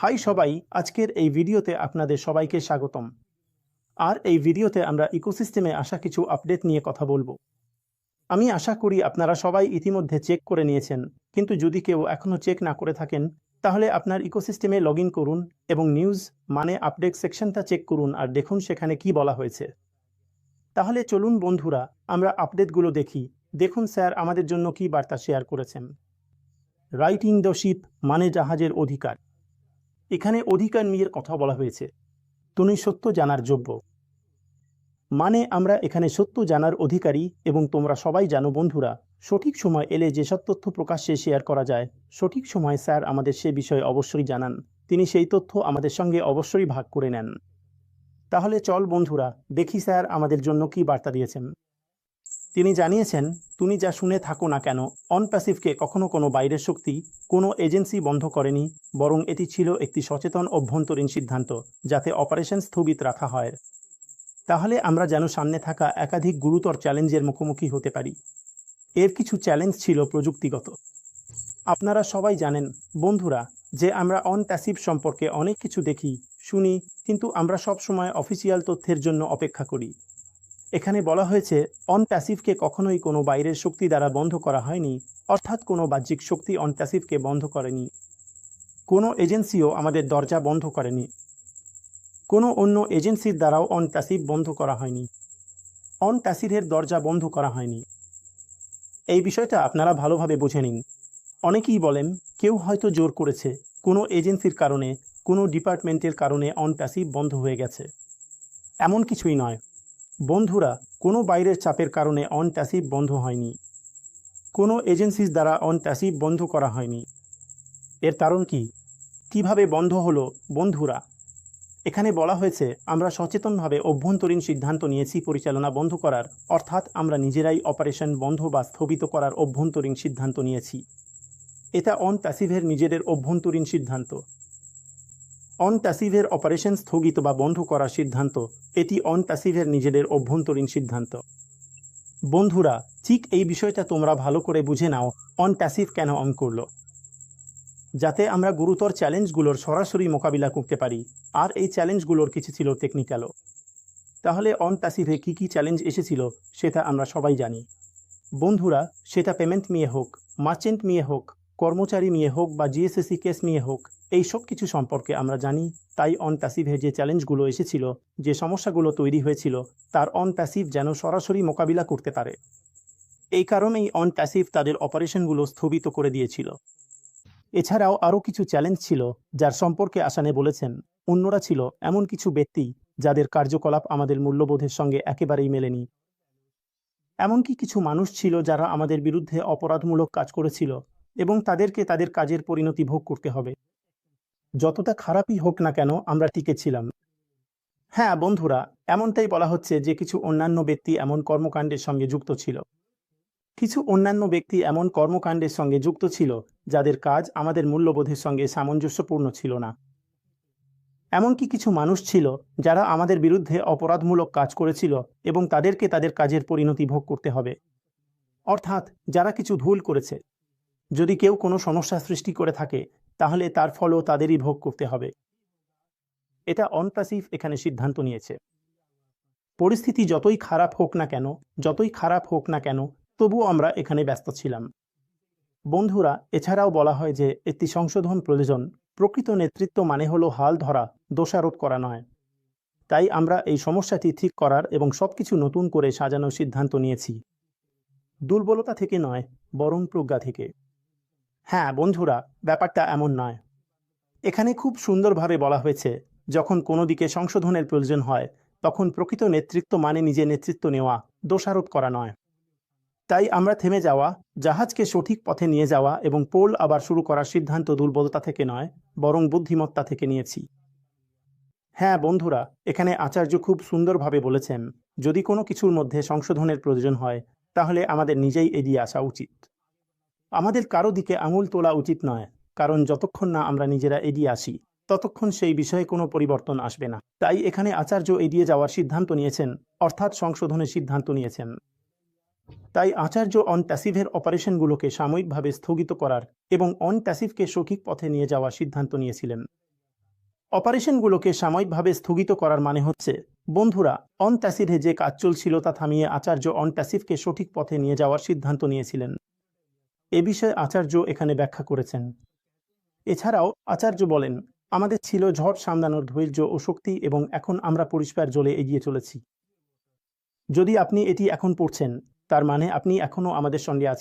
High সবাই, আজকের এই ভিডিওতে আপনাদের সবাইকে স্বাগতম। আর এই ভিডিওতে আমরা ইকোসিস্টেমে আসা কিছু আপডেট নিয়ে কথা বলবো। আমি আশা করি আপনারা সবাই ইতিমধ্যে চেক করে নিয়েছেন, কিন্তু যদি কেউ এখনও চেক না করে থাকেন তাহলে আপনার ইকোসিস্টেমে লগ ইন করুন এবং নিউজ মানে আপডেট সেকশনটা চেক করুন আর দেখুন সেখানে কি বলা হয়েছে। তাহলে চলুন বন্ধুরা, আমরা আপডেটগুলো দেখি। দেখুন স্যার আমাদের জন্য কি বার্তা শেয়ার করেছেন। রাইটিং দ্য শিপ মানে জাহাজের অধিকার। এখানে অধিকার নিয়ে কথা বলা হয়েছে। তুমি সত্য জানার যোগ্য, মানে আমরা এখানে সত্য জানার অধিকারী এবং তোমরা সবাই জানো বন্ধুরা, সঠিক সময় এলে যেসব তথ্য প্রকাশ্যে শেয়ার করা যায়, সঠিক সময় স্যার আমাদের সে বিষয়ে অবশ্যই জানান। তিনি সেই তথ্য আমাদের সঙ্গে অবশ্যই ভাগ করে নেন। তাহলে চল বন্ধুরা দেখি স্যার আমাদের জন্য কি বার্তা দিয়েছেন। তিনি জানিয়েছেন, তুমি যা শুনে থাকো না কেন, অনপ্যাসিভকে কখনো কোনো বাইরের শক্তি, কোনো এজেন্সি বন্ধ করেনি, বরং এটি ছিল একটি সচেতন অভ্যন্তরীণ সিদ্ধান্ত যাতে অপারেশন স্থগিত রাখা হয়। তাহলে আমরা যেন সামনে থাকা একাধিক গুরুতর চ্যালেঞ্জের মুখোমুখি হতে পারি। এর কিছু চ্যালেঞ্জ ছিল প্রযুক্তিগত। আপনারা সবাই জানেন বন্ধুরা যে আমরা অনপ্যাসিভ সম্পর্কে অনেক কিছু দেখি, শুনি, কিন্তু আমরা সব সময় অফিসিয়াল তথ্যের জন্য অপেক্ষা করি। এখানে বলা হয়েছে অনপ্যাসিভকে কখনোই কোনো বাইরের শক্তি দ্বারা বন্ধ করা হয়নি, অর্থাৎ কোনো বাহ্যিক শক্তি অনপ্যাসিভকে বন্ধ করেনি। কোনো এজেন্সিও আমাদের দরজা বন্ধ করেনি। কোনো অন্য এজেন্সির দ্বারাও অনপ্যাসিভ বন্ধ করা হয়নি। অনপ্যাসিভের দরজা বন্ধ করা হয়নি। এই বিষয়টা আপনারা ভালোভাবে বুঝে নিন। অনেকেই বলেন কেউ হয়তো জোর করেছে, কোনো এজেন্সির কারণে, কোনো ডিপার্টমেন্টের কারণে অনপ্যাসিভ বন্ধ হয়ে গেছে। এমন কিছুই নয় বন্ধুরা, কোনো বাইরের চাপের কারণে অনপ্যাসিভ বন্ধ হয়নি। কোনো এজেন্সির দ্বারা অনপ্যাসিভ বন্ধ করা হয়নি। এর কারণ কি, কিভাবে বন্ধ হলো বন্ধুরা? এখানে বলা হয়েছে আমরা সচেতনভাবে অভ্যন্তরীণ সিদ্ধান্ত নিয়েছি পরিচালনা বন্ধ করার, অর্থাৎ আমরা নিজেরাই অপারেশন বন্ধ বা স্থগিত করার অভ্যন্তরীণ সিদ্ধান্ত নিয়েছি। এটা অনপ্যাসিভের নিজেদের অভ্যন্তরীণ সিদ্ধান্ত। অনপ্যাসিভের অপারেশন স্থগিত বা বন্ধ করার সিদ্ধান্ত, এটি অনপ্যাসিভের নিজেদের অভ্যন্তরীণ সিদ্ধান্ত। বন্ধুরা ঠিক এই বিষয়টা তোমরা ভালো করে বুঝে নাও, অনপ্যাসিভ কেন অন করলো, যাতে আমরা গুরুতর চ্যালেঞ্জগুলোর সরাসরি মোকাবিলা করতে পারি। আর এই চ্যালেঞ্জগুলোর কিছু ছিল টেকনিক্যালও। তাহলে অনপ্যাসিভে কী কী চ্যালেঞ্জ এসেছিল সেটা আমরা সবাই জানি বন্ধুরা। সেটা পেমেন্ট নিয়ে হোক, মার্চেন্ট নিয়ে হোক, কর্মচারী নিয়ে হোক বা জিএসএসি কেস নিয়ে হোক, এই সব কিছু সম্পর্কে আমরা জানি। তাই অনপ্যাসিভে যে চ্যালেঞ্জগুলো এসেছিল, যে সমস্যাগুলো তৈরি হয়েছিল, তার অনপ্যাসিভ যেন সরাসরি মোকাবিলা করতে পারে। এই কারণেই অনপ্যাসিভ তাদের অপারেশনগুলো স্থগিত করে দিয়েছিল। এছাড়াও আরও কিছু চ্যালেঞ্জ ছিল যার সম্পর্কে আসানে বলেছেন, অন্যরা ছিল এমন কিছু ব্যক্তি যাদের কার্যকলাপ আমাদের মূল্যবোধের সঙ্গে একেবারেই মেলেনি। এমনকি কিছু মানুষ ছিল যারা আমাদের বিরুদ্ধে অপরাধমূলক কাজ করেছিল এবং তাদেরকে তাদের কাজের পরিণতি ভোগ করতে হবে। যতটা খারাপই হোক না কেন আমরা টিকে ছিলাম। হ্যাঁ বন্ধুরা, এমনটাই বলা হচ্ছে যে কিছু অন্যান্য ব্যক্তি এমন কর্মকাণ্ডের সঙ্গে যুক্ত ছিল। কিছু অন্যান্য ব্যক্তি এমন কর্মকাণ্ডের সঙ্গে যুক্ত ছিল যাদের কাজ আমাদের মূল্যবোধের সঙ্গে সামঞ্জস্যপূর্ণ ছিল না। এমনকি কিছু মানুষ ছিল যারা আমাদের বিরুদ্ধে অপরাধমূলক কাজ করেছিল এবং তাদেরকে তাদের কাজের পরিণতি ভোগ করতে হবে। অর্থাৎ যারা কিছু ভুল করেছে, যদি কেউ কোনো সমস্যা সৃষ্টি করে থাকে তাহলে তার ফলও তাদেরই ভোগ করতে হবে। এটা অনপ্যাসিভ এখানে সিদ্ধান্ত নিয়েছে। পরিস্থিতি যতই খারাপ হোক না কেন, তবুও আমরা এখানে ব্যস্ত ছিলাম। বন্ধুরা এছাড়াও বলা হয় যে একটি সংশোধন প্রয়োজন। প্রকৃত নেতৃত্ব মানে হলো হাল ধরা, দোষারোপ করা নয়। তাই আমরা এই সমস্যাটি ঠিক করার এবং সবকিছু নতুন করে সাজানোর সিদ্ধান্ত নিয়েছি। দুর্বলতা থেকে নয়, বরং প্রজ্ঞা থেকে। হ্যাঁ বন্ধুরা, ব্যাপারটা এমন নয়। এখানে খুব সুন্দরভাবে বলা হয়েছে, যখন কোনো দিকে সংশোধনের প্রয়োজন হয় তখন প্রকৃত নেতৃত্ব মানে নিজে নেতৃত্ব নেওয়া, দোষারোপ করা নয়। তাই আমরা থেমে যাওয়া, জাহাজকে সঠিক পথে নিয়ে যাওয়া এবং পোল আবার শুরু করার সিদ্ধান্ত দুর্বলতা থেকে নয়, বরং বুদ্ধিমত্তা থেকে নিয়েছি। হ্যাঁ বন্ধুরা, এখানে আচার্য খুব সুন্দরভাবে বলেছেন, যদি কোনো কিছুর মধ্যে সংশোধনের প্রয়োজন হয় তাহলে আমাদের নিজেই এগিয়ে আসা উচিত। আমাদের কারো দিকে আঙুল তোলা উচিত নয়, কারণ যতক্ষণ না আমরা নিজেরা এগিয়ে আসি ততক্ষণ সেই বিষয়ে কোনো পরিবর্তন আসবে না। তাই এখানে আচার্য এগিয়ে যাওয়ার সিদ্ধান্ত নিয়েছেন, অর্থাৎ সংশোধনের সিদ্ধান্ত নিয়েছেন। তাই আচার্য অনপ্যাসিভের অপারেশনগুলোকে সাময়িকভাবে স্থগিত করার এবং অনপ্যাসিভকে সঠিক পথে নিয়ে যাওয়ার সিদ্ধান্ত নিয়েছিলেন। অপারেশনগুলোকে সাময়িকভাবে স্থগিত করার মানে হচ্ছে, বন্ধুরা, অন প্যাসিভে যে কাজ চলছিল তা থামিয়ে আচার্য অন প্যাসিভকে সঠিক পথে নিয়ে যাওয়ার সিদ্ধান্ত নিয়েছিলেন। এ বিষয়ে আচার্য এখানে ব্যাখ্যা করেছেন। এছাড়াও আচার্য বলেন, আমাদের ছিল ঝড় সামলানোর ধৈর্য ও শক্তি এবং এখন আমরা পরিষ্কার জলে এগিয়ে চলেছি। যদি আপনি এটি এখন পড়ছেন, তার মানে আপনি এখনও আমাদের সঙ্গে আছেন।